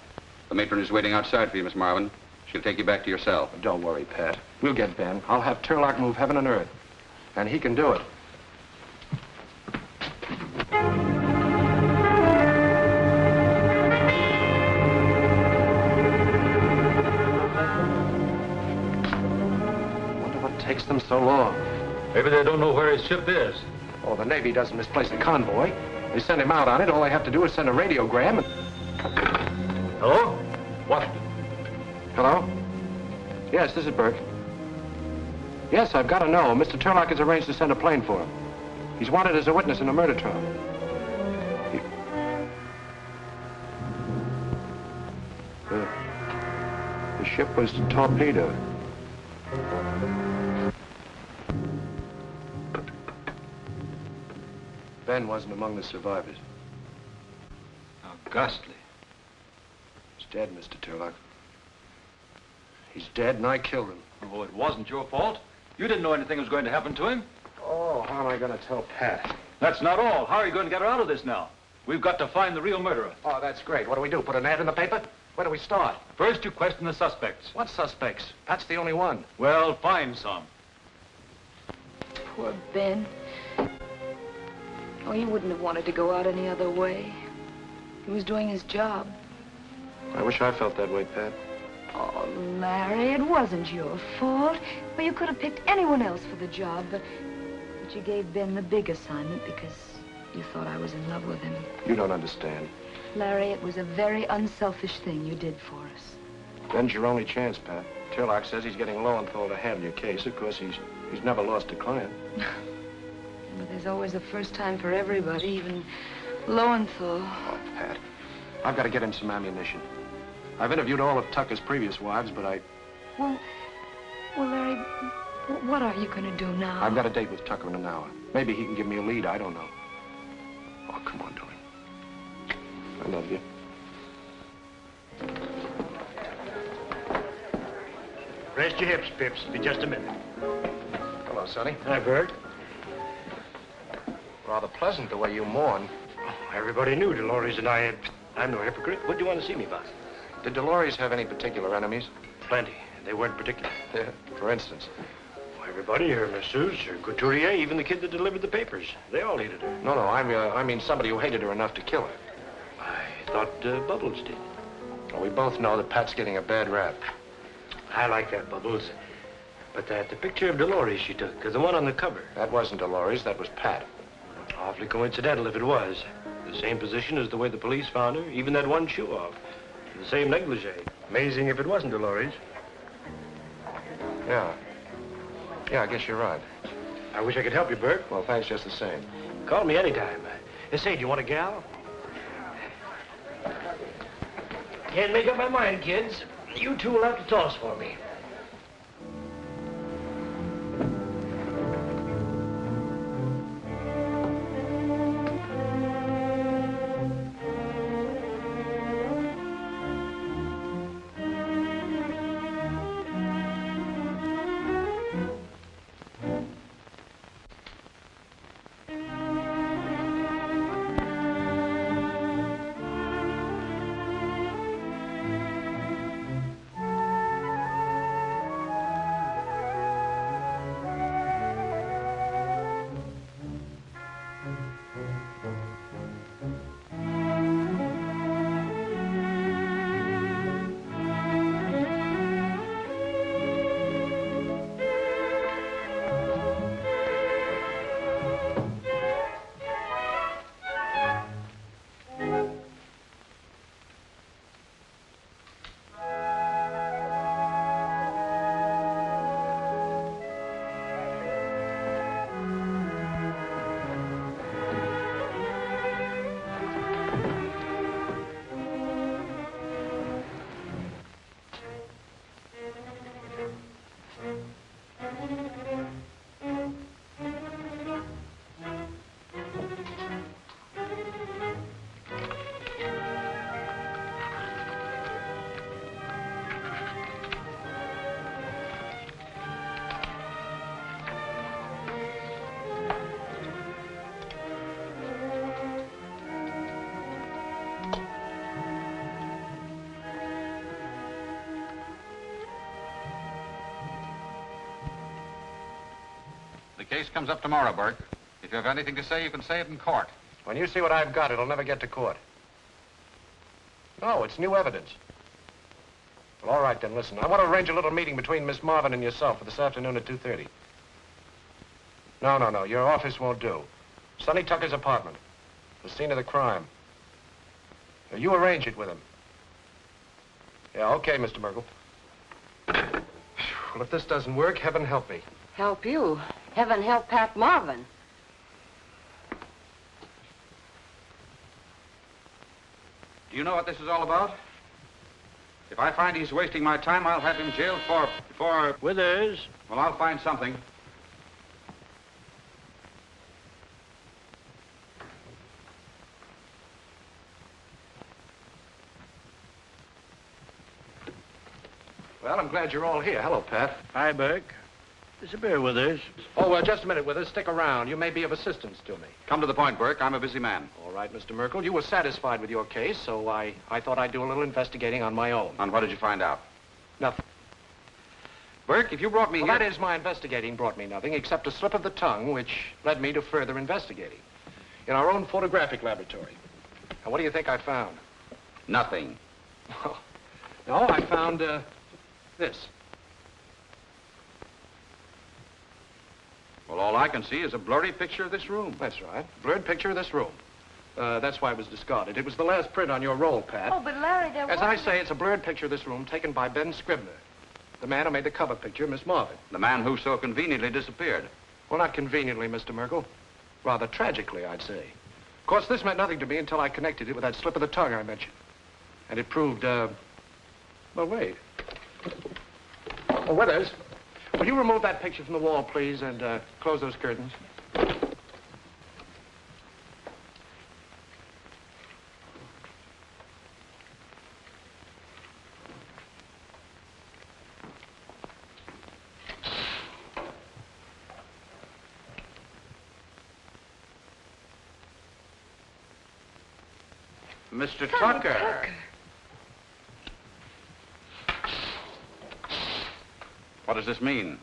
The matron is waiting outside for you, Miss Marvin. She'll take you back to your cell. Don't worry, Pat. We'll get Ben. I'll have Turlock move heaven and earth. And he can do it. Wonder what takes them so long. Maybe they don't know where his ship is. Oh, the Navy doesn't misplace a convoy. They send him out on it. All they have to do is send a radiogram and... Hello? What? Hello? Yes, this is Burke. Yes, I've got to know. Mr. Turlock has arranged to send a plane for him. He's wanted as a witness in a murder trial. The ship was torpedoed. Ben wasn't among the survivors. How ghastly. He's dead, Mr. Turlock. He's dead, and I killed him. Oh, it wasn't your fault. You didn't know anything was going to happen to him. Oh, how am I going to tell Pat? That's not all. How are you going to get her out of this now? We've got to find the real murderer. Oh, that's great. What do we do? Put an ad in the paper? Where do we start? First, you question the suspects. What suspects? Pat's the only one. Well, find some. Poor Ben. Oh, he wouldn't have wanted to go out any other way. He was doing his job. I wish I felt that way, Pat. Oh, Larry, it wasn't your fault. Well, you could have picked anyone else for the job, but you gave Ben the big assignment because you thought I was in love with him. You don't understand. Larry, it was a very unselfish thing you did for us. Ben's your only chance, Pat. Turlock says he's getting Lowenthal to handle your case. Of course, he's never lost a client. But there's always a first time for everybody, even Lowenthal. Oh, Pat, I've got to get him some ammunition. I've interviewed all of Tucker's previous wives, but Well, Larry, what are you going to do now? I've got a date with Tucker in an hour. Maybe he can give me a lead. I don't know. Oh, come on, darling. I love you. Rest your hips, Pips. Be just a minute. Hello, Sonny. Hi, Bert. Rather pleasant the way you mourn. Oh, everybody knew Dolores and I had... I'm no hypocrite. What do you want to see me about? Did Dolores have any particular enemies? Plenty. They weren't particular. Yeah, for instance. Oh, everybody, her masseuse, her couturier, even the kid that delivered the papers. They all hated her. No, I mean somebody who hated her enough to kill her. I thought Bubbles did. Well, we both know that Pat's getting a bad rap. I like that, Bubbles. But the picture of Dolores she took, the one on the cover. That wasn't Dolores, that was Pat. Awfully coincidental if it was. The same position as the way the police found her, even that one shoe off. The same negligee. Amazing if it wasn't Dolores. Yeah. Yeah, I guess you're right. I wish I could help you, Bert. Well, thanks just the same. Call me anytime. Say, do you want a gal? Can't make up my mind, kids. You two will have to toss for me. case comes up tomorrow, Burke. If you have anything to say, you can say it in court. When you see what I've got, it'll never get to court. No, it's new evidence. Well, all right, then, listen. I want to arrange a little meeting between Miss Marvin and yourself for this afternoon at 2:30. No. Your office won't do. Sonny Tucker's apartment. The scene of the crime. Now, you arrange it with him. Yeah, okay, Mr. Merkel. Well, if this doesn't work, heaven help me. Help you? Heaven help Pat Marvin. Do you know what this is all about? If I find he's wasting my time, I'll have him jailed for... Withers. Well, I'll find something. Well, I'm glad you're all here. Hello, Pat. Hi, Burke. This is Bear Withers. Oh, just a minute, Withers. Stick around. You may be of assistance to me. Come to the point, Burke. I'm a busy man. All right, Mr. Merkel. You were satisfied with your case, so I thought I'd do a little investigating on my own. And what did you find out? Nothing. Burke, if you brought me here... That is, my investigating brought me nothing except a slip of the tongue, which led me to further investigating. In our own photographic laboratory. And what do you think I found? Nothing. No, I found, this. Well, all I can see is a blurry picture of this room. That's right. Blurred picture of this room. That's why it was discarded. It was the last print on your roll, Pat. Oh, but Larry, there was... As I say, it's a blurred picture of this room taken by Ben Scribner, the man who made the cover picture of Miss Marvin. The man who so conveniently disappeared. Well, not conveniently, Mr. Merkel. Rather tragically, I'd say. Of course, this meant nothing to me until I connected it with that slip of the tongue I mentioned. And it proved, well, wait. Oh, Withers, will you remove that picture from the wall, please, and close those curtains? Mr. Tucker. What does this mean?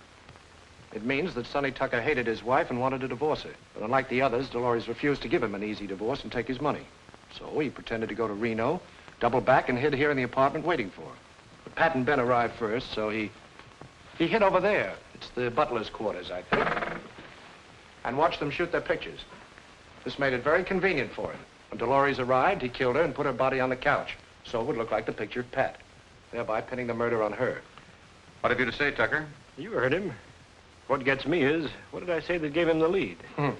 It means that Sonny Tucker hated his wife and wanted to divorce her. But unlike the others, Dolores refused to give him an easy divorce and take his money. So he pretended to go to Reno, doubled back, and hid here in the apartment waiting for her. But Pat and Ben arrived first, so he hid over there. It's the butler's quarters, I think. And watched them shoot their pictures. This made it very convenient for him. When Dolores arrived, he killed her and put her body on the couch, so it would look like the picture of Pat, thereby pinning the murder on her. What have you to say, Tucker? You heard him. What gets me is, what did I say that gave him the lead? Well,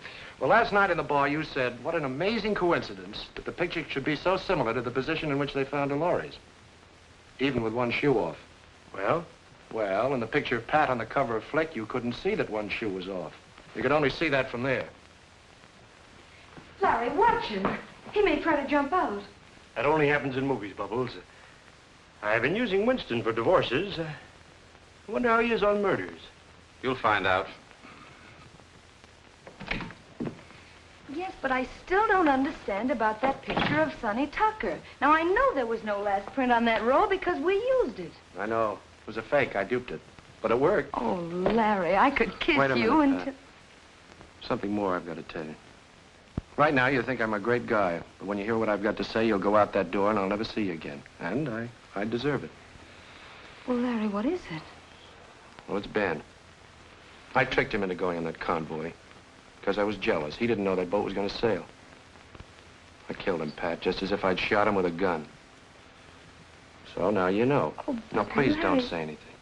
last night in the bar, you said, what an amazing coincidence that the picture should be so similar to the position in which they found Dolores, even with one shoe off. Well? Well, in the picture of Pat on the cover of Flick, you couldn't see that one shoe was off. You could only see that from there. Larry, watch him. He may try to jump out. That only happens in movies, Bubbles. I've been using Winston for divorces. I wonder how he is on murders. You'll find out. Yes, but I still don't understand about that picture of Sonny Tucker. Now, I know there was no last print on that roll because we used it. I know. It was a fake. I duped it. But it worked. Oh, Larry, I could kiss Wait a you minute, until... Something more I've got to tell you. Right now, you think I'm a great guy. But when you hear what I've got to say, you'll go out that door and I'll never see you again. And I deserve it. Well, Larry, what is it? Well, it's Ben. I tricked him into going on that convoy because I was jealous. He didn't know that boat was going to sail. I killed him, Pat, just as if I'd shot him with a gun. So now you know. Oh, now, please Larry. don't say anything.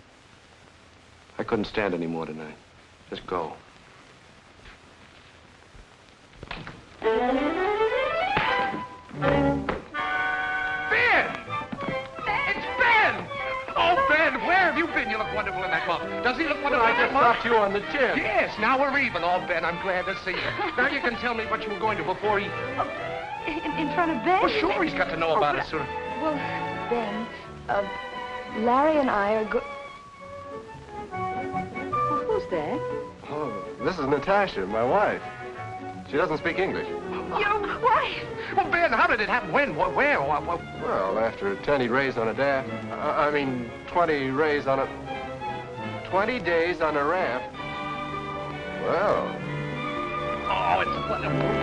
I couldn't stand any more tonight. Just go. Ben! It's Ben! Oh, Ben, where have you been? You look wonderful in that muff. Does he look wonderful I in just that muff? stopped you on the chin. Yes, now we're even. Oh, Ben, I'm glad to see you. Now you can tell me what you were going to before he... In front of Ben? Well, sure, he's got to know about it soon. Well, Ben, Larry and I are Well, who's that? Oh, this is Natasha, my wife. She doesn't speak English. Your wife? Well, Ben, how did it happen? When? Where? Well, after 10 raised on a daft. 20 raised on a... 20 days on a raft. Well, that's wonderful.